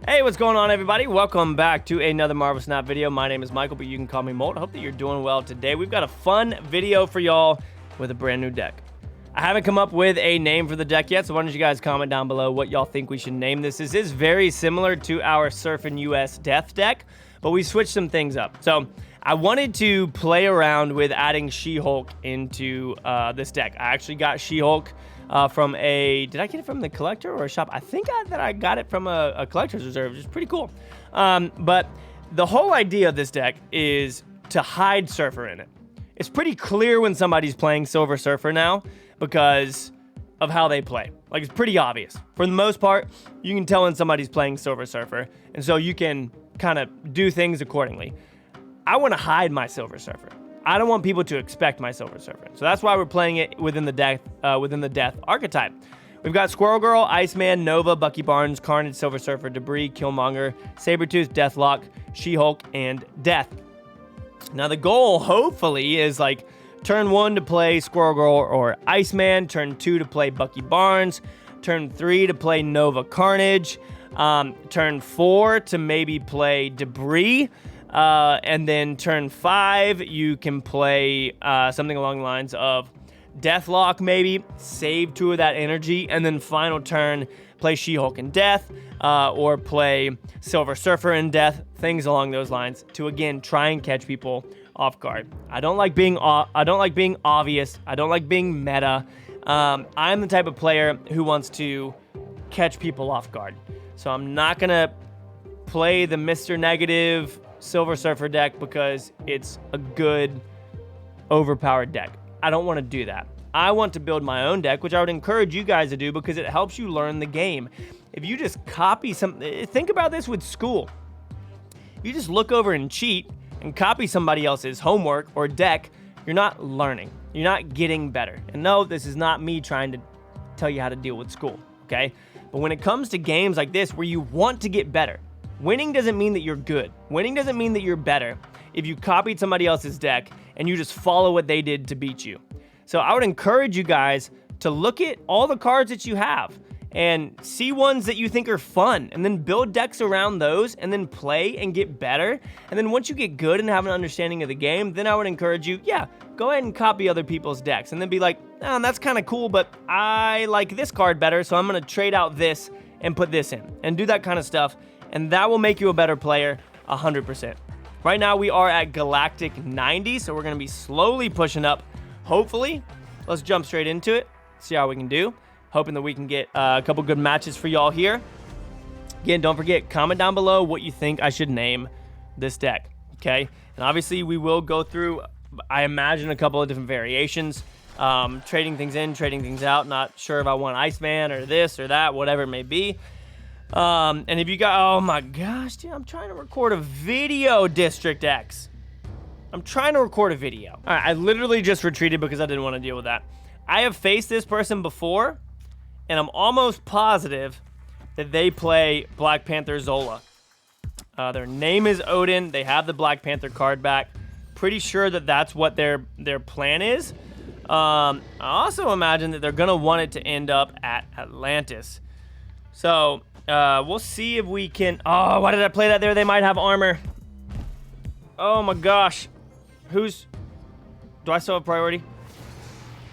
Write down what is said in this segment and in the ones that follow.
Hey, what's going on, everybody? Welcome back to another Marvel Snap video. My name is Michael, but you can call me MOLT. I hope that you're doing well today. We've got a fun video for y'all with a brand new deck. I haven't come up with a name for the deck yet, so why don't you guys comment down below what y'all think we should name this. This is very similar to our Surfin' US Death deck, but we switched some things up. So I wanted to play around with adding She-Hulk into this deck. I actually got She-Hulk from did I get it from the collector or a shop? I think that I got it from a collector's reserve, which is pretty cool. But the whole idea of this deck is to hide Surfer in it. It's pretty clear when somebody's playing Silver Surfer now because of how they play. Like, it's pretty obvious. For the most part, you can tell when somebody's playing Silver Surfer, and so you can kind of do things accordingly. I want to hide my Silver Surfer. I don't want people to expect my Silver Surfer. So that's why we're playing it within the Death archetype. We've got Squirrel Girl, Iceman, Nova, Bucky Barnes, Carnage, Silver Surfer, Debris, Killmonger, Sabretooth, Deathlock, She-Hulk, and Death. Now the goal, hopefully, is like turn 1 to play Squirrel Girl or Iceman, turn 2 to play Bucky Barnes, turn 3 to play Nova Carnage, turn 4 to maybe play Debris, and then turn 5, you can play something along the lines of Deathlock maybe, save 2 of that energy, and then final turn, play She-Hulk and Death, or play Silver Surfer and Death, things along those lines, to again try and catch people off guard. I don't like being obvious. I don't like being meta. I'm the type of player who wants to catch people off guard. So I'm not gonna play the Mr. Negative Silver Surfer deck because it's a good, overpowered deck. I don't want to do that. I want to build my own deck, which I would encourage you guys to do because it helps you learn the game. If you just copy something, think about this with school. If you just look over and cheat and copy somebody else's homework or deck, you're not learning. You're not getting better. And no, this is not me trying to tell you how to deal with school, okay? But when it comes to games like this where you want to get better, winning doesn't mean that you're good. Winning doesn't mean that you're better if you copied somebody else's deck and you just follow what they did to beat you. So I would encourage you guys to look at all the cards that you have and see ones that you think are fun and then build decks around those and then play and get better. And then once you get good and have an understanding of the game, then I would encourage you, yeah, go ahead and copy other people's decks and then be like, oh, that's kind of cool, but I like this card better, so I'm going to trade out this and put this in and do that kind of stuff. And that will make you a better player 100%. Right now we are at Galactic 90, so we're going to be slowly pushing up. Hopefully, let's jump straight into it, see how we can do. Hoping that we can get a couple good matches for y'all here. Again, don't forget, comment down below what you think I should name this deck, okay? And obviously, we will go through, I imagine, a couple of different variations. Trading things in, trading things out. Not sure if I want Iceman or this or that, whatever it may be. And if you got, oh my gosh, dude, I'm trying to record a video, District X. I'm trying to record a video. All right, I literally just retreated because I didn't want to deal with that. I have faced this person before, and I'm almost positive that they play Black Panther Zola. Their name is Odin. They have the Black Panther card back. Pretty sure that that's what their plan is. I also imagine that they're going to want it to end up at Atlantis. So, we'll see if we can... Oh, why did I play that there? They might have armor. Oh my gosh. Do I still have priority?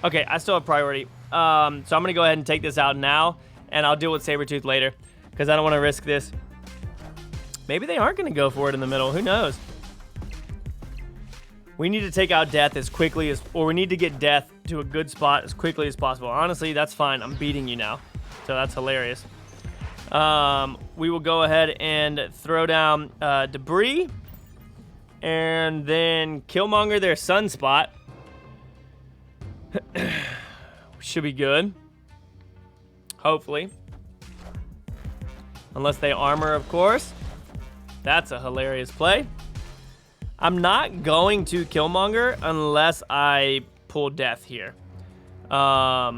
Okay, I still have priority. So I'm going to go ahead and take this out now, and I'll deal with Sabretooth later, because I don't want to risk this. Maybe they aren't going to go for it in the middle. Who knows? We need to take out Death as quickly as... Or we need to get Death to a good spot as quickly as possible. Honestly, that's fine. I'm beating you now. So that's hilarious. We will go ahead and throw down Debris. And then Killmonger their Sunspot. Should be good. Hopefully. Unless they armor, of course. That's a hilarious play. I'm not going to Killmonger unless I pull Death here. I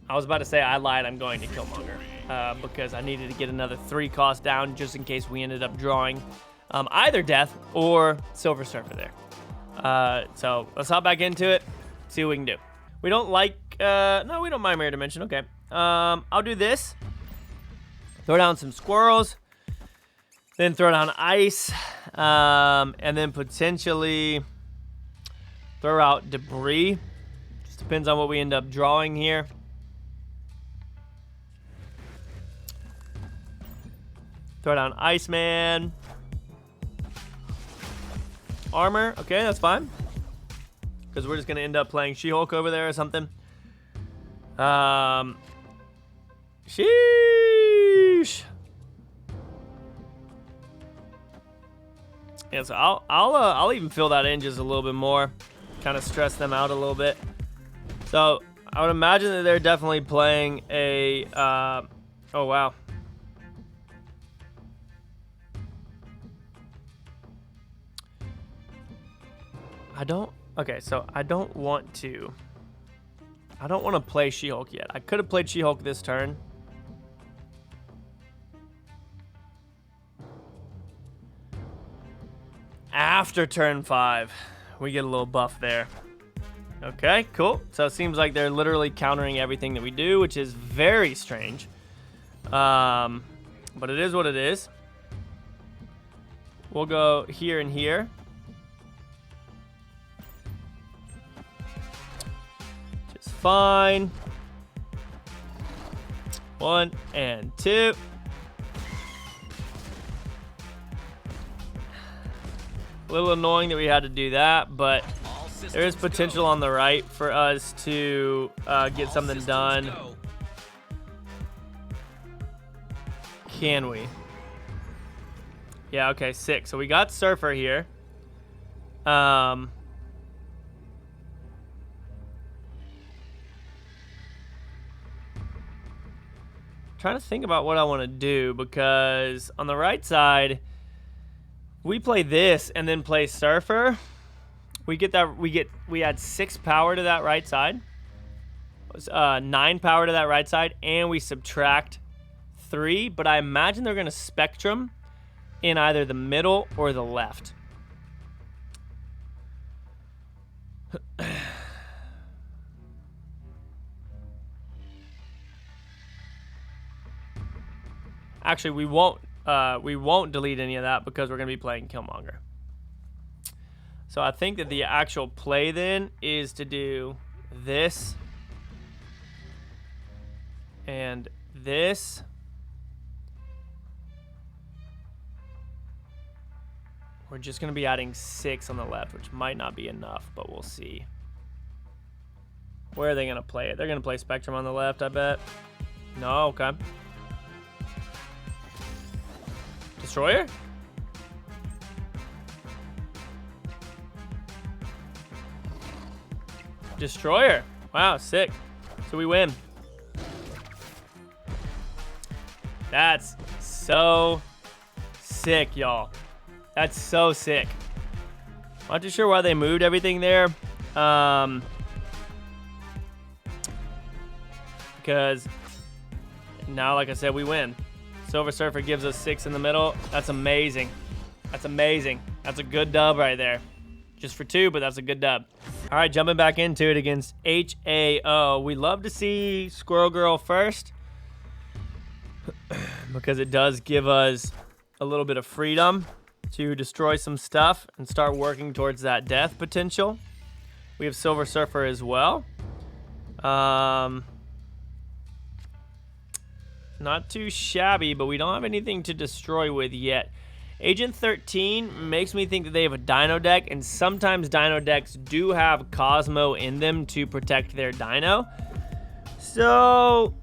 was about to say I lied. I'm going to Killmonger because I needed to get another 3 cost down just in case we ended up drawing either Death or Silver Surfer there. So let's hop back into it, see what we can do. We don't like, no, we don't mind Mirror Dimension. Okay. I'll do this. Throw down some squirrels. Then throw down ice. And then potentially throw out debris. Just depends on what we end up drawing here. Throw down Iceman. Armor. Okay, that's fine. Because we're just going to end up playing She-Hulk over there or something. Sheesh. Yeah, so I'll even fill that in just a little bit more. Kind of stress them out a little bit. So I would imagine that they're definitely playing a... oh, wow. Okay, so I don't want to play She-Hulk yet. I could have played She-Hulk this turn. After turn 5, we get a little buff there. Okay, cool. So it seems like they're literally countering everything that we do, which is very strange. But it is what it is. We'll go here and here. Fine. 1 and 2. A little annoying that we had to do that, but there is potential on the right for us to get something done. Can we? Yeah, okay, 6. So we got Surfer here. Trying to think about what I want to do, because on the right side we play this and then play Surfer. We add 6 power to that right side. 9 power to that right side, and we subtract 3, but I imagine they're going to Spectrum in either the middle or the left. Actually, we won't delete any of that because we're going to be playing Killmonger. So I think that the actual play then is to do this and this. We're just going to be adding 6 on the left, which might not be enough, but we'll see. Where are they going to play it? They're going to play Spectrum on the left, I bet. No, okay. Destroyer? Destroyer. Wow, sick. So we win. That's so sick, y'all. That's so sick. Not too sure why they moved everything there. Because now, like I said, we win. Silver Surfer gives us 6 in the middle. That's amazing. That's amazing. That's a good dub right there. Just for 2, but that's a good dub. All right, jumping back into it against HAO. We love to see Squirrel Girl first because it does give us a little bit of freedom to destroy some stuff and start working towards that death potential. We have Silver Surfer as well. Not too shabby, but we don't have anything to destroy with yet. Agent 13 makes me think that they have a Dino deck, and sometimes Dino decks do have Cosmo in them to protect their Dino. So,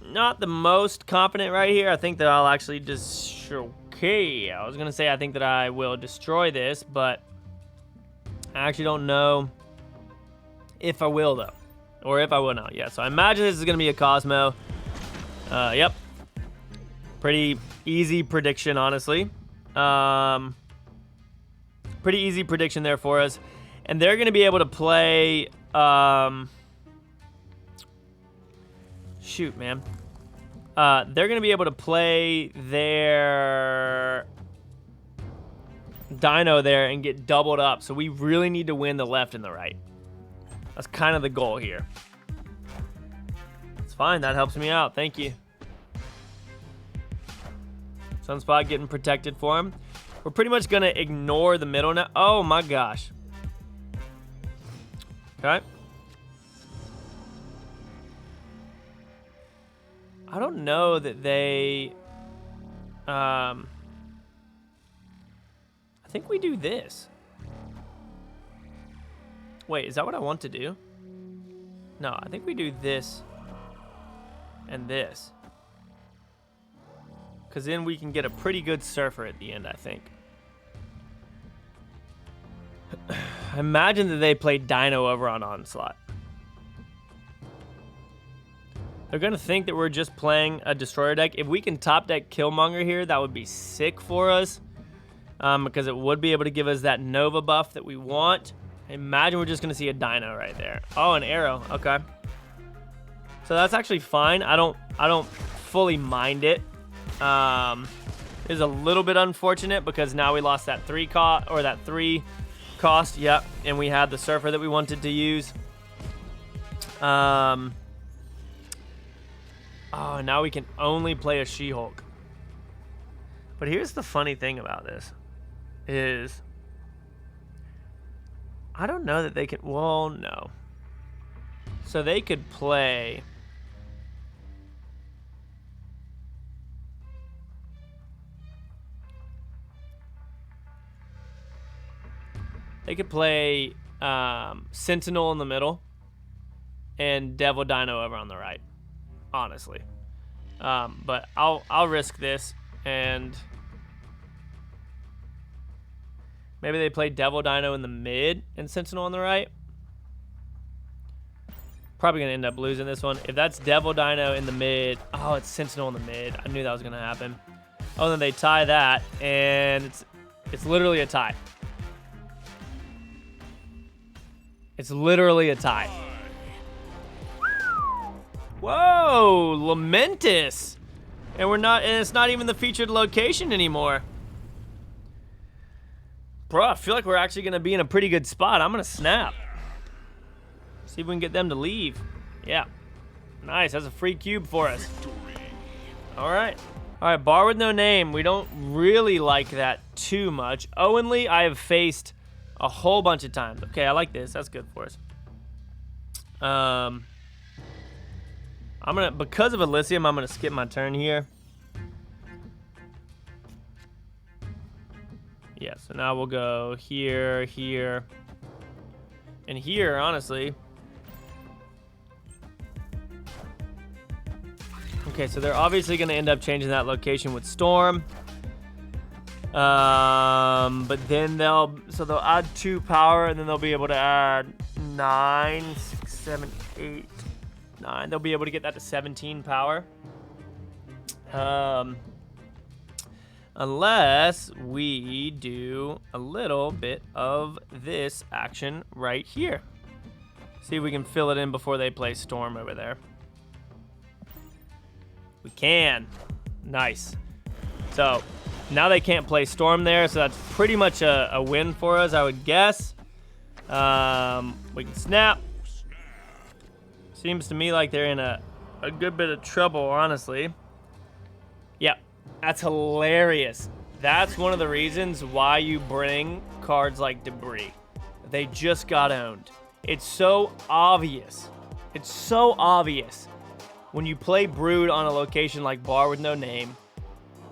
not the most confident right here. I think that I'll actually just... Okay, I was going to say I think that I will destroy this, but I actually don't know if I will, though. Or if I will not. Yeah, so I imagine this is going to be a Cosmo. Yep. Pretty easy prediction, honestly. Pretty easy prediction there for us. And they're going to be able to play... Shoot, man. They're going to be able to play their Dino there and get doubled up. So we really need to win the left and the right. That's kind of the goal here. That's fine. That helps me out. Thank you. Sunspot getting protected for him. We're pretty much going to ignore the middle now. Oh, my gosh. Okay. I don't know that they... I think we do this. Wait, is that what I want to do? No, I think we do this and this. Because then we can get a pretty good surfer at the end, I think. I imagine that they played Dino over on Onslaught. They're going to think that we're just playing a Destroyer deck. If we can top deck Killmonger here, that would be sick for us. Because it would be able to give us that Nova buff that we want. Imagine we're just going to see a Dino right there. Oh, an arrow. Okay. So that's actually fine. I don't fully mind it. It's a little bit unfortunate because now we lost that 3 cost. Yep. And we had the surfer that we wanted to use. Oh, now we can only play a She-Hulk. But here's the funny thing about this is I don't know that they can... Well, no. So they could play... They could play Sentinel in the middle and Devil Dino over on the right, honestly. But I'll risk this, and maybe they play Devil Dino in the mid and Sentinel on the right. Probably going to end up losing this one. If that's Devil Dino in the mid, oh, it's Sentinel in the mid. I knew that was going to happen. Oh, then they tie that, and it's literally a tie. It's literally a tie. Whoa, Lamentus. And it's not even the featured location anymore. Bro, I feel like we're actually gonna be in a pretty good spot. I'm gonna snap. See if we can get them to leave. Yeah. Nice, that's a free cube for us. Alright. Alright, bar with no name. We don't really like that too much. Owenly, I have faced a whole bunch of times. Okay, I like this. That's good for us. I'm gonna, because of Elysium, I'm gonna skip my turn here. Yeah, so now we'll go here, here, and here, honestly. Okay, so they're obviously gonna end up changing that location with Storm. But then they'll add 2 power, and then they'll be able to add 9, 6, 7, 8, 9. They'll be able to get that to 17 power. Unless we do a little bit of this action right here. See if we can fill it in before they play Storm over there. We can. Nice. So now they can't play Storm there, so that's pretty much a win for us, I would guess. We can snap. Seems to me like they're in a good bit of trouble, honestly. Yep, that's hilarious. That's one of the reasons why you bring cards like Debris. They just got owned. It's so obvious. It's so obvious. When you play Brood on a location like Bar with no name,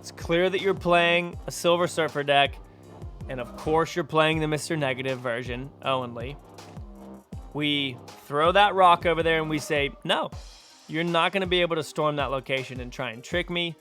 it's clear that you're playing a Silver Surfer deck, and of course you're playing the Mr. Negative version, Owenly. We throw that rock over there and we say, no, you're not going to be able to storm that location and try and trick me,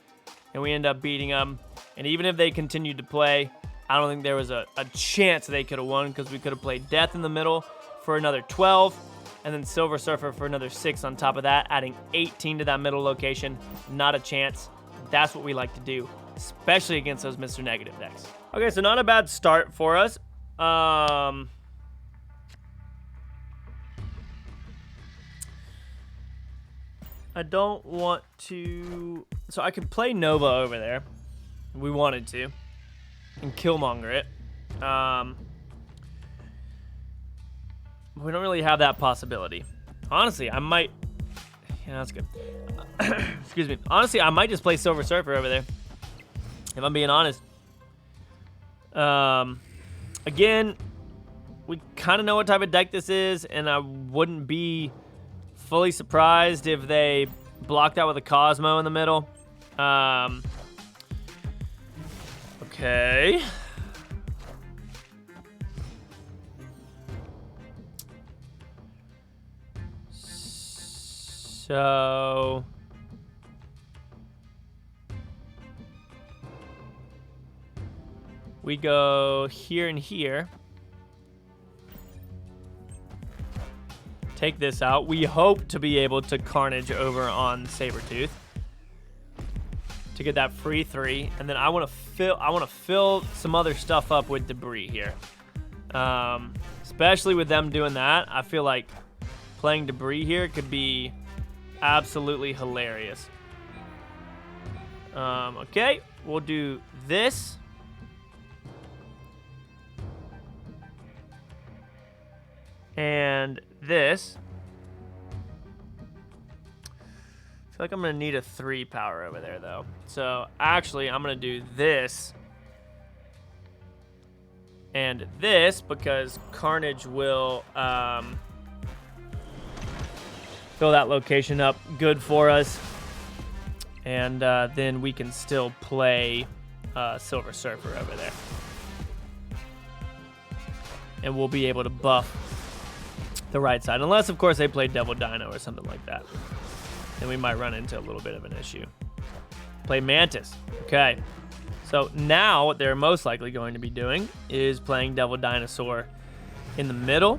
and we end up beating them. And even if they continued to play, I don't think there was a chance they could have won, because we could have played Death in the middle for another 12, and then Silver Surfer for another 6 on top of that, adding 18 to that middle location. Not a chance. That's what we like to do, especially against those Mr. Negative decks. Okay, so not a bad start for us. I don't want to... So I could play Nova over there. We wanted to. And Killmonger it. We don't really have that possibility. Honestly, I might... Yeah, that's good. Excuse me. Honestly, I might just play Silver Surfer over there, if I'm being honest. Again, we kind of know what type of deck this is, and I wouldn't be fully surprised if they blocked out with a Cosmo in the middle. Okay. So we go here and here. Take this out. We hope to be able to Carnage over on Sabretooth to get that free 3, and then I want to fill some other stuff up with debris here. Especially with them doing that, I feel like playing debris here could be absolutely hilarious. Okay, we'll do this. And this. I feel like I'm going to need a 3 power over there, though. So, actually, I'm going to do this. And this, because Carnage will fill that location up good for us. And then we can still play Silver Surfer over there. And we'll be able to buff the right side. Unless, of course, they play Devil Dino or something like that. Then we might run into a little bit of an issue. Play Mantis. Okay. So now what they're most likely going to be doing is playing Devil Dinosaur in the middle.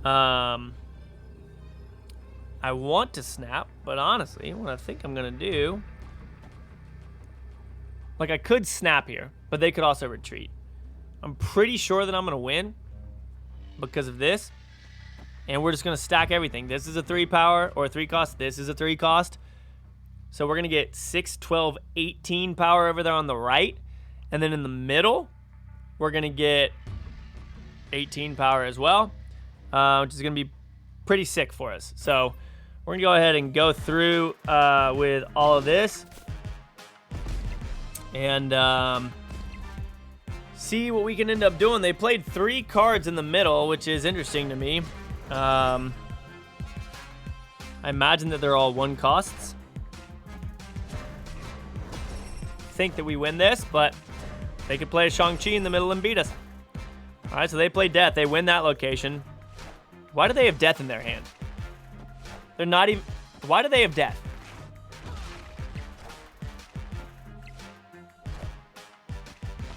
I want to snap, but honestly, what I think I'm going to do... Like, I could snap here, but they could also retreat. I'm pretty sure that I'm going to win because of this. And we're just going to stack everything. This is a 3 power or a 3 cost. This is a 3 cost. So we're going to get 6, 12, 18 power over there on the right. And then in the middle, we're going to get 18 power as well, which is going to be pretty sick for us. So we're going to go ahead and go through with all of this. And see what we can end up doing. They played 3 cards in the middle, which is interesting to me. I imagine that they're all 1 costs. Think that we win this, but they could play a Shang-Chi in the middle and beat us. All right, so they play Death. They win that location. Why do they have Death in their hand? They're not even... Why do they have Death?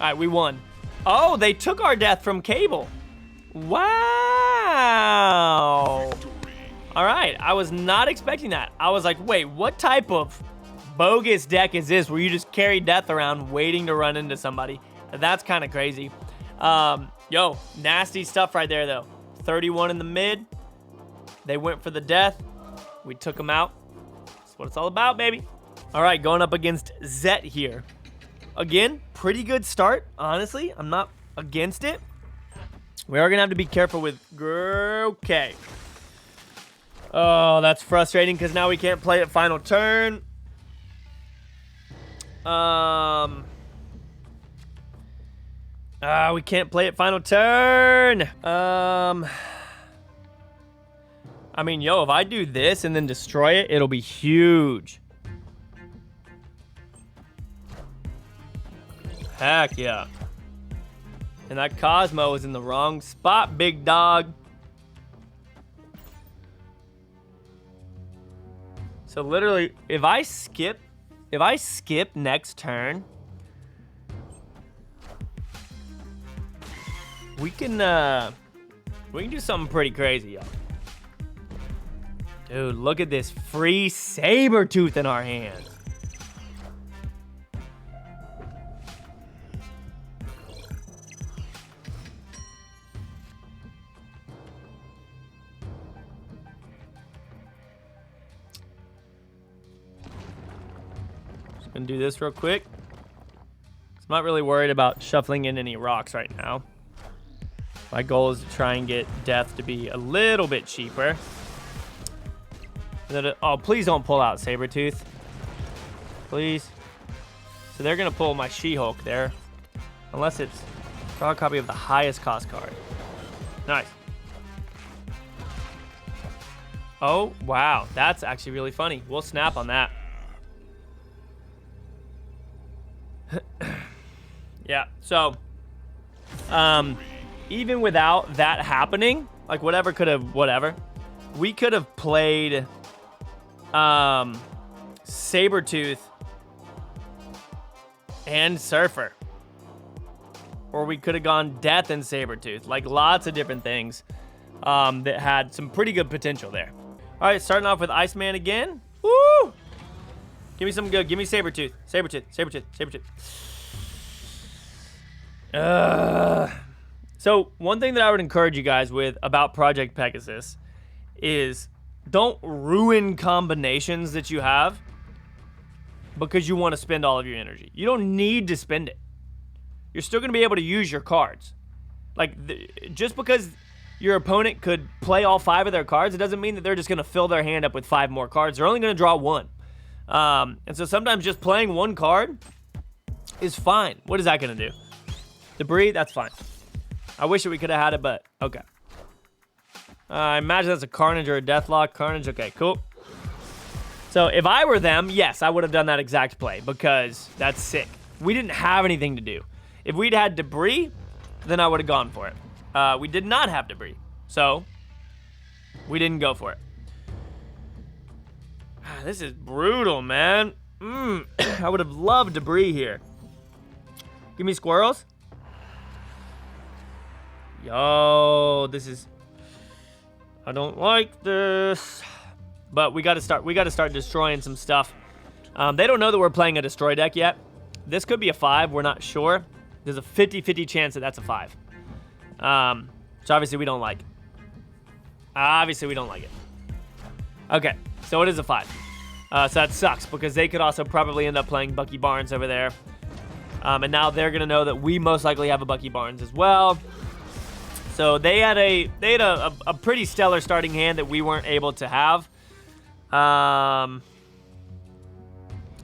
All right, we won. Oh, they took our Death from Cable. Wow. All right, I was not expecting that. I was like, wait, what type of bogus deck is this where you just carry Death around waiting to run into somebody? That's kind of crazy. Yo, nasty stuff right there, though. 31 in the mid. They went for the Death. We took them out. That's what it's all about, baby. All right, going up against Zet here. Again, pretty good start, honestly. I'm not against it. We are going to have to be careful with... Okay. Oh, that's frustrating because now we can't play it final turn. We can't play it final turn. I mean, yo, if I do this and then destroy it, it'll be huge. Heck yeah. And that Cosmo is in the wrong spot, big dog. So literally, if I skip next turn, we can do something pretty crazy, y'all. Dude, look at this free Sabretooth in our hands. Just gonna do this real quick. I'm not really worried about shuffling in any rocks right now. My goal is to try and get Death to be a little bit cheaper. Oh, please don't pull out Sabretooth. Please. So they're going to pull my She-Hulk there. Unless it's draw a copy of the highest cost card. Nice. Oh, wow. That's actually really funny. We'll snap on that. Yeah, so even without that happening, like whatever, we could have played Sabretooth and Surfer. Or we could have gone Death and Sabretooth. Like lots of different things that had some pretty good potential there. All right, starting off with Iceman again. Woo! Give me something good. Give me Sabretooth. Sabretooth, Sabretooth, Sabretooth. So one thing that I would encourage you guys with about Project Pegasus is don't ruin combinations that you have because you want to spend all of your energy. You don't need to spend it. You're still going to be able to use your cards. Like, just because your opponent could play all 5 of their cards, it doesn't mean that they're just going to fill their hand up with 5 more cards. They're only going to draw 1. And so sometimes just playing 1 card is fine. What is that going to do? Debris, that's fine. I wish that we could have had it, but okay. I imagine that's a Carnage or a Deathlock. Carnage, okay, cool. So if I were them, yes, I would have done that exact play because that's sick. We didn't have anything to do. If we'd had Debris, then I would have gone for it. We did not have Debris, so we didn't go for it. This is brutal, man. I would have loved Debris here. Give me Squirrels. Yo, this is... I don't like this. But we got to start destroying some stuff. They don't know that we're playing a destroy deck yet. This could be a 5. We're not sure. There's a 50-50 chance that that's a 5. So obviously we don't like it. Obviously we don't like it. Okay, so it is a 5. So that sucks because they could also probably end up playing Bucky Barnes over there. And now they're going to know that we most likely have a Bucky Barnes as well. So they had a pretty stellar starting hand that we weren't able to have.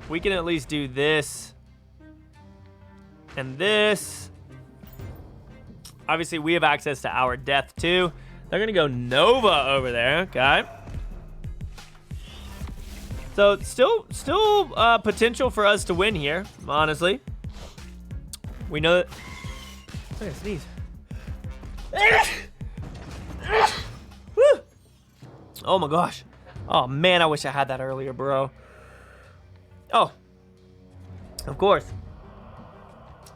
We can at least do this and this. Obviously, we have access to our Death too. They're gonna go Nova over there. Okay. So still potential for us to win here. Honestly, we know that. I'm gonna sneeze. Oh my gosh. Oh man, I wish I had that earlier, bro. Oh, of course.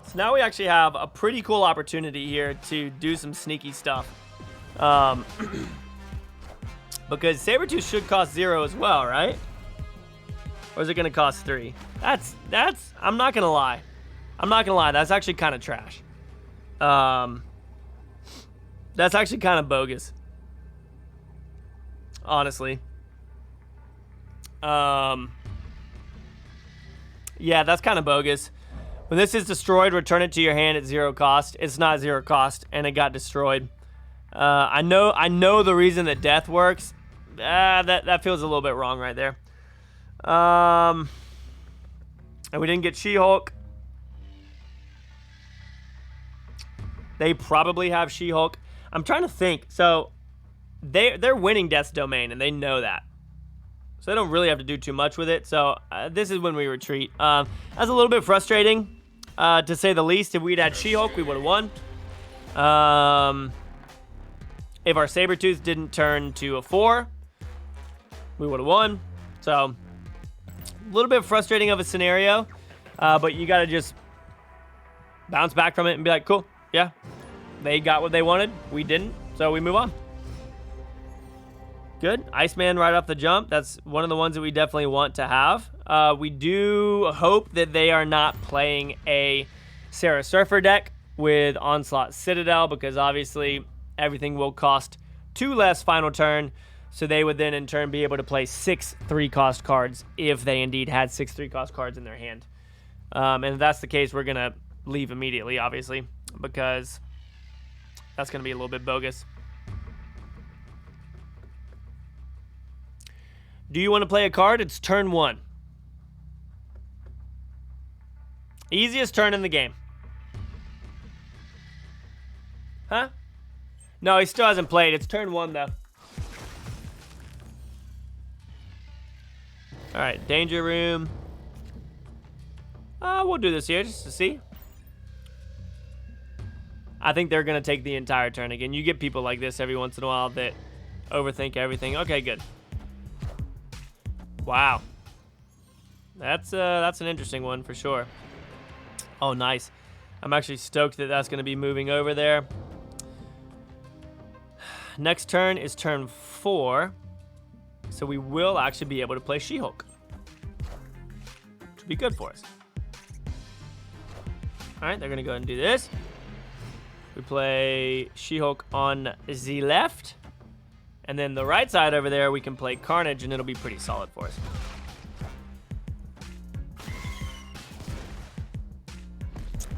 So now we actually have a pretty cool opportunity here to do some sneaky stuff. Because Sabretooth should cost 0 as well, right? Or is it gonna cost 3? That's I'm not gonna lie. That's actually kind of trash. That's actually kind of bogus. Honestly. Yeah, that's kind of bogus. When this is destroyed, return it to your hand at 0 cost. It's not 0 cost, and it got destroyed. I know the reason that Death works. That feels a little bit wrong right there. And we didn't get She-Hulk. They probably have She-Hulk. I'm trying to think. So they're winning Death's Domain, and they know that. So they don't really have to do too much with it. So this is when we retreat. That's a little bit frustrating, to say the least. If we'd had She-Hulk, we would have won. If our Sabretooth didn't turn to a 4, we would have won. So a little bit frustrating of a scenario, but you got to just bounce back from it and be like, cool, yeah. They got what they wanted. We didn't, so we move on. Good. Iceman right off the jump. That's one of the ones that we definitely want to have. We do hope that they are not playing a Sarah Surfer deck with Onslaught Citadel, because obviously everything will cost 2 less final turn, so they would then in turn be able to play 6 3-cost cards if they indeed had 6 3-cost cards in their hand. And if that's the case, we're going to leave immediately, obviously, because that's going to be a little bit bogus. Do you want to play a card? It's turn 1. Easiest turn in the game. Huh? No, he still hasn't played. It's turn 1, though. Alright, danger room. We'll do this here just to see. I think they're going to take the entire turn again. You get people like this every once in a while that overthink everything. Okay, good. Wow. That's an interesting one for sure. Oh, nice. I'm actually stoked that that's going to be moving over there. Next turn is turn 4. So we will actually be able to play She-Hulk. Which will be good for us. Alright, they're going to go ahead and do this. We play She-Hulk on the left. And then the right side over there, we can play Carnage, and it'll be pretty solid for us.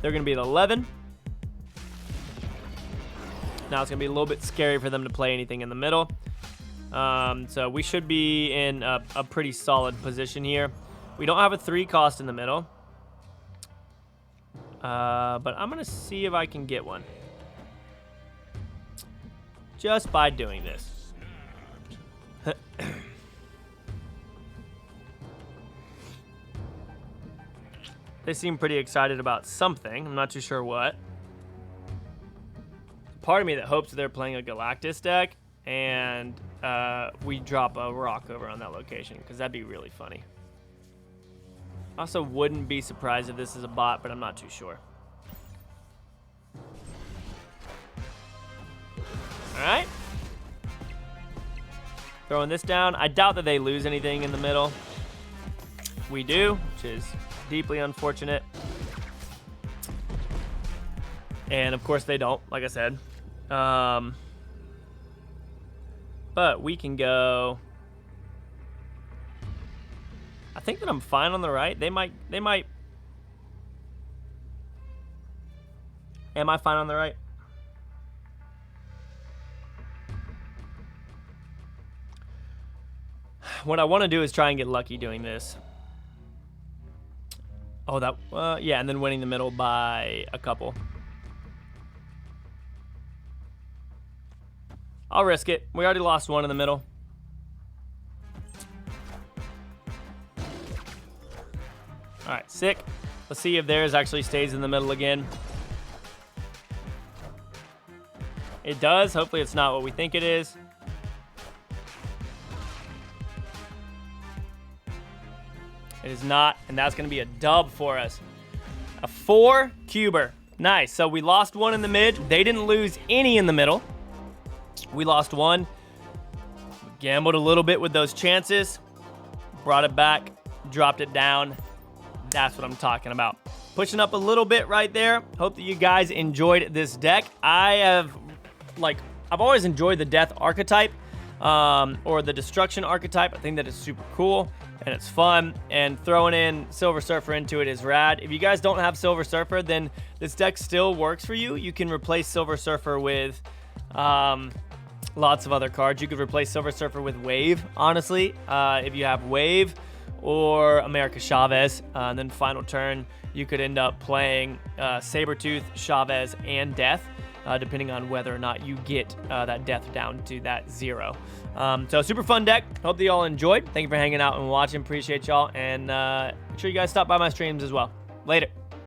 They're going to be at 11. Now it's going to be a little bit scary for them to play anything in the middle. So we should be in a pretty solid position here. We don't have a 3 cost in the middle. But I'm going to see if I can get one. Just by doing this. They seem pretty excited about something. I'm not too sure what. Part of me that hopes that they're playing a Galactus deck and we drop a rock over on that location, because that'd be really funny. Also wouldn't be surprised if this is a bot, but I'm not too sure. Alright. Throwing this down. I doubt that they lose anything in the middle. We do, which is deeply unfortunate. And of course they don't, like I said. But we can go. I think that I'm fine on the right. They might. Am I fine on the right? What I want to do is try and get lucky doing this. Oh, that, yeah, and then winning the middle by a couple. I'll risk it. We already lost one in the middle. All right, sick. Let's see if theirs actually stays in the middle again. It does. Hopefully it's not what we think it is. It is not, and that's going to be a dub for us. A 4 cuber. Nice. So we lost one in the mid. They didn't lose any in the middle. We lost one. Gambled a little bit with those chances. Brought it back. Dropped it down. That's what I'm talking about. Pushing up a little bit right there. Hope that you guys enjoyed this deck. I've always enjoyed the death archetype. Or the destruction archetype. I think that is super cool. And it's fun, and throwing in Silver Surfer into it is rad. If you guys don't have Silver Surfer, then this deck still works for you. You can replace Silver Surfer with lots of other cards. You could replace Silver Surfer with Wave, honestly, if you have Wave or America Chavez. And then final turn, you could end up playing Sabretooth, Chavez, and Death, depending on whether or not you get that Death down to that 0. So super fun deck. Hope that y'all enjoyed. Thank you for hanging out and watching. Appreciate y'all. And make sure you guys stop by my streams as well. Later.